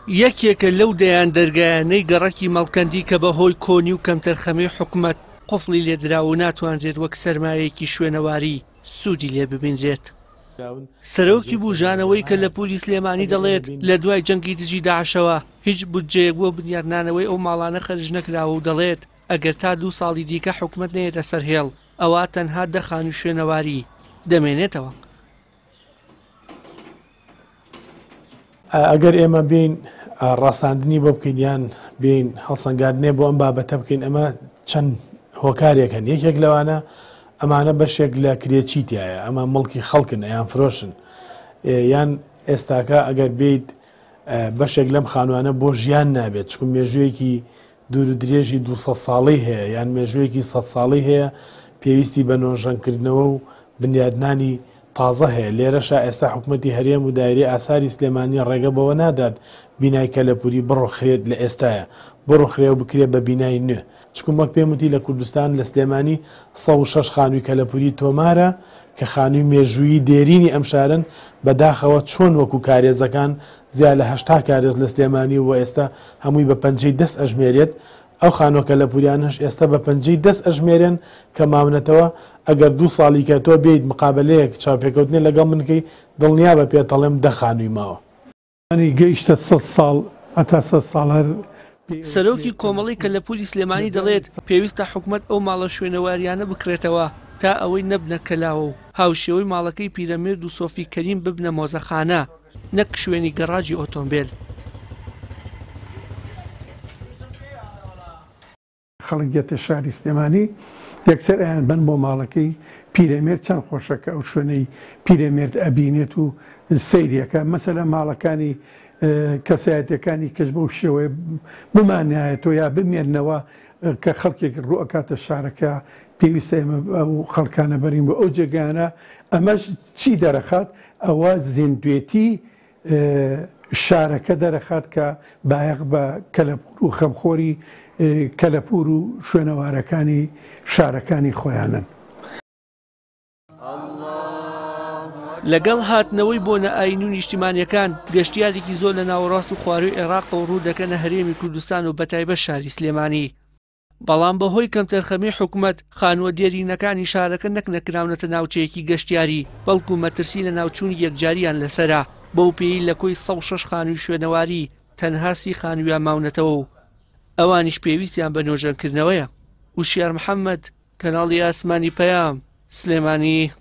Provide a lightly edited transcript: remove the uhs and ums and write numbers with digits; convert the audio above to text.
یەکێکە لەو دەیان دەرگایانەی گەڕەکی مەڵکەندی کە بەهۆی کۆنی و کەمتەرخەمەی حکومەت قوفڵی لێدراوە و ناتوانرێت وەک سەرمایەیەکی شوێنەواری سوودی لێ ببینرێت. سەرۆکی بوژانەوەی کە لە پولی سلێمانی دەڵێت لە دوای جەنگی دژی داعشەوە هیچ بودجەیەک بۆ بنیارنانەوەی ئەو ماڵانە خەرج نەکراوە و دەڵێت ئەگەر تا 2 ساڵی دیکە حکومەت نەیەتە سەر هێڵ ئەوە تەنها دەخان و شوێنەواری دەمێنێتەوە. ئەگەر ئێمە بین ڕاستاندنی بۆ بکەین یان بین هەڵسەنگاردنێ بۆ ئەم بابەتە بکەین ئەمە چەند هۆکارێکن. یەکێک لەوانە ئەمانە بەشێک لە کرێچیتایە، ئەمە مڵکی خەڵکن یان فرۆشن، یان ئێستاکە ئەگەر بیت بەشێک لەم خانوانە بۆ ژیان نابێت، چکم مێژوویەکی دوور و درێژی 200 ساڵی هەیە یان مێژوویەکی 100 ساڵی هەیە، پێویستی بە نۆژەنکردنەوە و بنیادنانی تازە هەیە. لێرەشە ئێستا حکوومەتی هەرێم و دایری ئاساری سلێمانی ڕێگە بەوە نادات بینای کەلەپوری بڕۆخرێت لە ئێستاە بڕۆخرێ و بکرێت بە بینایی نوێ. چکم وەک پێم وتی لە کوردستان لە سلێمانی 106 خانووی کەلەپوری تۆمارە کە خانووی مێژووی دێرینی ئەم شارن بەداخەوە چۆن وەکو کارێزەکان زیاد لە 80 کارێز لە سلێمانی و ئێستا هەمووی بە پەنجەی دەست ئەژمێرێت. ئەو خانۆ کەلەپوریانش ئێستا بە پەنجەی دەست ئەژمێرێن کە ماونەتەوە ئەگەر 2 ساڵی کە تۆ بێیت مقابلەیەک چاوپێکەوتنێ لەگەڵ من بکەی دڵنیا بە پێتەڵێم 10 خانووی ماوە. گەیشتە 100 ساڵ هەتا 100 ساڵ. سەرۆکی کۆمەڵی کە لە پولی سلێمانی دەڵێت پێویستە حکومەت ئەو ماڵە شوێنەواریانە بکرێتەوە تا ئەوەی نەبنە کەلاوە و هاوشێوەی ماڵەکەی پیرەمێرد و سۆفی کەریم ببنە مۆزەخانە نەک شوێنی گەڕاجی ئۆتۆمبیل. خەڵکیەتە شاری سلێمانی یەکسەر ئەیان بن بۆ ماڵەکەی پیرەمێرد چەند خۆشەکە ئەو شوێنەی پیرەمێرد ئەبینێت و سەیرەکە مەسەلە ماڵەکانی کەسایەتەکانی کەس بەو شێوەیە بمانایەتەوە یا بمێننەوە کە خەڵکێک ڕوئەکاتە شارەکە پێویستە ئێمە ئەو خەڵکانە بەرین بە ئەو جێگانە. ئەمەش چی دەرەخات؟ ئەوە زیندوێتی شارەکە دەرەخات کە بایەق بە کەلەپور و خەمخۆری کەلەپور و شوێنەوارەکانی شارەکانی خۆیانن. لەگەڵ هاتنەوەی بۆ نەئاین و نیشتیمانیەکان گەشتیارێکی زۆر لە ناوەڕاست و خواروی عێراق و ڕوو دەکەنە هەرێمی کوردستان و بەتایبەت شاری سلێمانی. بەڵام بەهۆی کەمتەرخەمی حکومەت خانووە دێرینەکانی شارەکە نەک نەکراونەتە ناوچەیەکی گەشتیاری بەڵکو مەترسی لە ناوچوونی یەکجاریان لەسەرا بەو پێی لە کۆی 106 خانووی شوێنەواری تەنها 30 خانوویان ماونەتەوە و ئەوانیش پێویستیان بە نۆژەنکردنەوەیە. وشیار محەممەد، کەناڵی ئاسمانی پەیام، سلێمانی.